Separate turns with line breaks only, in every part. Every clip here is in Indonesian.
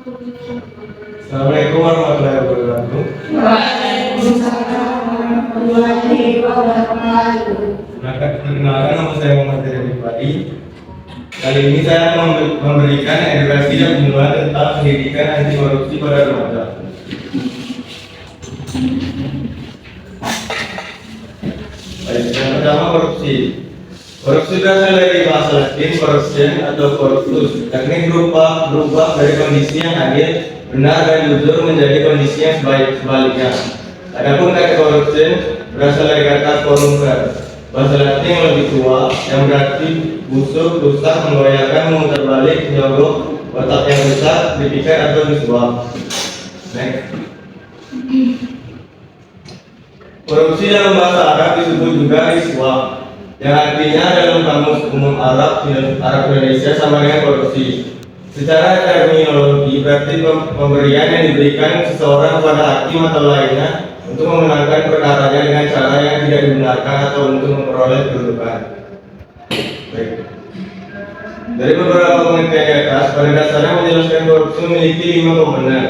Assalamualaikum warahmatullahi wabarakatuh.
Waalaikumsalam warahmatullahi wabarakatuh.
Perkenalkan, nama saya Muhammad Heri Padi. Kali ini saya akan memberikan edukasi dan penyuluhan tentang pendidikan anti korupsi pada remaja. Baik, yang pertama korupsi. Korupsi berasal dari bahasa Latin corruption atau corruptus. Teknik berubah dari kondisi yang adil, benar dan jujur menjadi kondisi yang sebaliknya. Adapun kata corruption berasal dari kata corrumper, bahasa Latin yang lebih tua, yang berarti busuk, rusak, membahayakan, memutar balik, nyogok, otak yang rusak, dipikir atau disuap. Next. Korupsi dalam bahasa Arab disebut juga riswah, yang artinya dalam kamus umum Arab Indonesia sama dengan korupsi. Secara terminologi berarti pemberian yang diberikan seseorang kepada hakim atau lainnya untuk memenangkan perkaranya dengan cara yang tidak dibenarkan atau untuk memperoleh kedudukan. Baik. Dari beberapa pengertian di atas, pada dasarnya menjelaskan korupsi memiliki 5 komponen.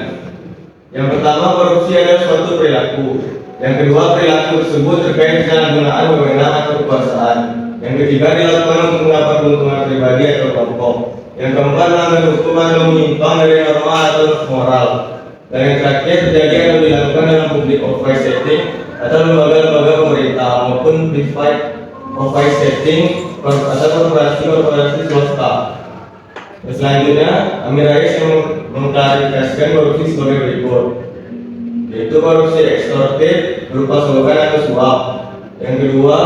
Yang pertama, korupsi adalah suatu perilaku. Yang kedua, perilaku tersebut terkait penyalahgunaan wewenang atau kekuasaan. Yang ketiga, dilakukan untuk mendapat keuntungan pribadi atau kelompok. Yang keempat, melanggar hukum atau menyimpang dari norma atau moral. Dan yang terakhir, terjadi atau dilakukan dalam public office setting atau lembaga-lembaga pemerintah maupun private office setting atau korporasi swasta. Dan selanjutnya, Amir Rais yang mengklarifikasikan korupsi sebagai berikut, yaitu korupsi ekstorsif berupa suap atau suap. Yang kedua,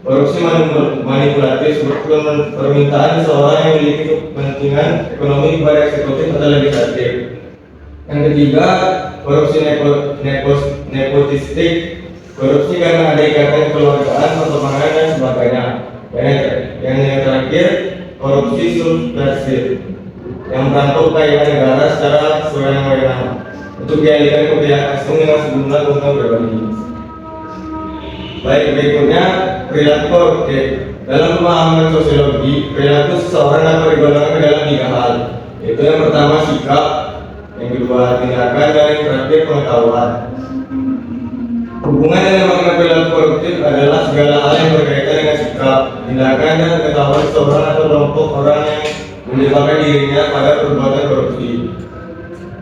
korupsi manipulatif seperti permintaan seseorang yang memiliki kepentingan ekonomi kepada eksekutif atau legislatif. Yang ketiga, korupsi nepotistik, korupsi karena ada ikatan kekeluargaan, pertemanan dan sebagainya. Yang terakhir, korupsi subversif, yang merangkul kekayaan negara secara sewenang-wenang untuk dialihkan ke pihak asing dengan sejumlah keuntungan pribadi. Baik, berikutnya perilaku koruptif. Dalam pemahaman sosiologi, perilaku seseorang dapat digolongkan ke dalam 3 hal, yaitu yang pertama sikap, yang kedua tindakan, dan yang terakhir pengetahuan. Hubungan dengan makna perilaku koruptif adalah segala hal yang berkaitan dengan sikap, tindakan, dan pengetahuan seseorang atau kelompok orang yang menyebabkan dirinya pada perbuatan korupsi.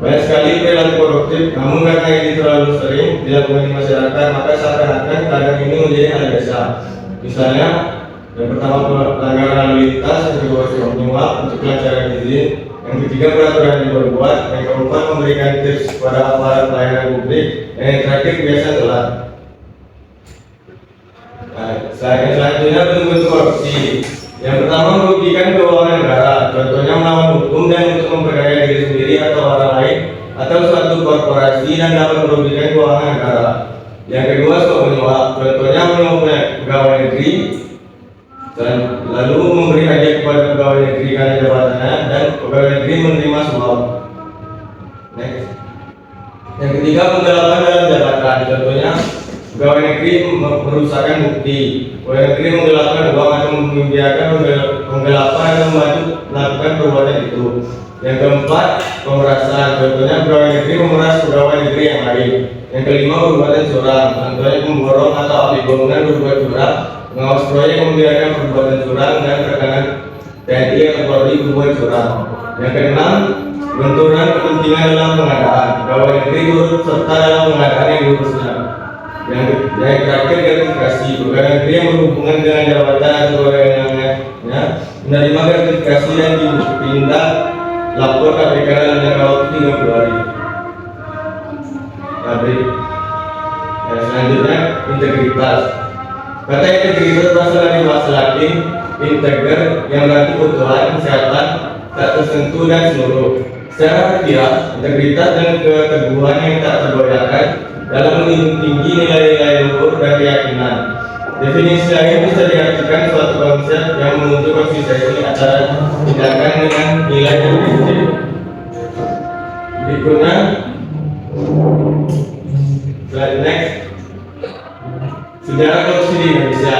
Banyak sekali perilaku koruptif, namun karena ini terlalu sering dilakukan di masyarakat, maka seakan-akan keadaan ini menjadi hal biasa. Misalnya, yang pertama pelanggaran lalu lintas, yang kedua suap menyuap untuk kelancaran izin, yang ketiga peraturan yang dibuat, yang keempat memberikan tips kepada aparat pelayanan publik, dan yang terakhir kebiasaan telat. Selanjutnya bentuk-bentuk korupsi. Yang pertama, merugikan keuangan negara, contohnya melawan hukum dan untuk memperdaya diri sendiri atau orang lain atau suatu korporasi dan dapat merugikan keuangan negara. Yang kedua, suap menyuap, contohnya menyuap pegawai negeri dan lalu memberi hadiah kepada pegawai negeri karena jabatannya dan pegawai negeri menerima suap. Next. Yang ketiga, penggelapan dalam jabatan, contohnya pegawai negeri merusakkan bukti, pegawai negeri menggelapkan uang atau membiarkan penggelapan atau membantu melakukan perbuatan itu. Yang keempat, pemerasan, contohnya pegawai negeri memeras pegawai negeri yang lain. Yang kelima, perbuatan curang, contohnya memborong atau ahli bangunan berbuat curang, pengawas proyek membiarkan perbuatan curang, dan rekan TNI atau Polri berbuat curang. Yang keenam, benturan kepentingan dalam pengadaan, pegawai negeri turut serta dalam pengadaan yang diurusnya. Yang terakhir, gratifikasi, pegawai negeri yang berhubungan dengan jabatan atau wewenangnya menerima gratifikasi dan dipindah lapor KPK dalam jangka waktu 30 hari. Selanjutnya, integritas. Kata integritas berasal dari bahasa Latin integer, yang berarti keutuhan, kesehatan, tak tersentuh dan seluruh. Secara harfiah, integritas dan keteguhan yang tak tergoyahkan dalam menjunjung tinggi nilai-nilai luhur dan keyakinan. Definisi lain bisa diartikan suatu konsep yang menuju konsistensi antara tindakan dengan nilai dan prinsip. Berikutnya, slide next. Sejarah korupsi di Indonesia.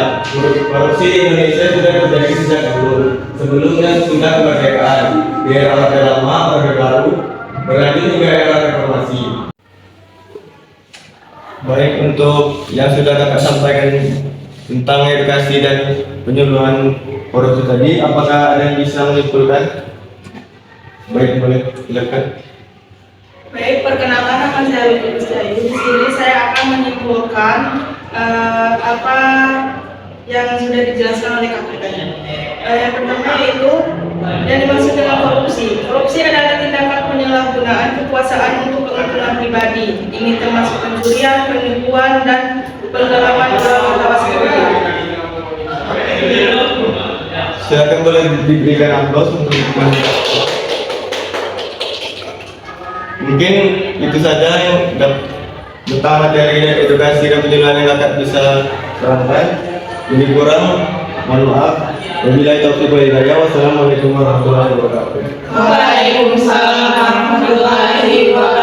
Korupsi di Indonesia sudah terjadi sejak dulu, sebelum dan sesudah kemerdekaan, di era Orde Lama, Orde Baru, berlanjut hingga era reformasi. Baik, untuk yang sudah kakak sampaikan tentang edukasi dan penyuluhan korupsi tadi, apakah ada yang bisa menyimpulkan? Baik, boleh silakan.
Baik, perkenalkan nama saya Lutfi Syayu. Di sini saya akan menyimpulkan apa yang sudah dijelaskan oleh kakak tadi. Yang pertama yaitu yang dimaksud dengan korupsi. Korupsi adalah tindakan penyalahgunaan kekuasaan untuk keuntungan pribadi. Ini termasuk pencurian, penipuan, dan penggelapan dalam kawasan publik.
Silakan boleh diberikan aplaus untuk mungkin itu saja yang tentang materi edukasi dan penyuluhan yang kakak bisa terangkan. Lebih kurang, mohon maaf. Wabillahi taufiq wal hidayah. Wassalamualaikum warahmatullahi wabarakatuh.
Waalaikumsalam warahmatullahi wabarakatuh.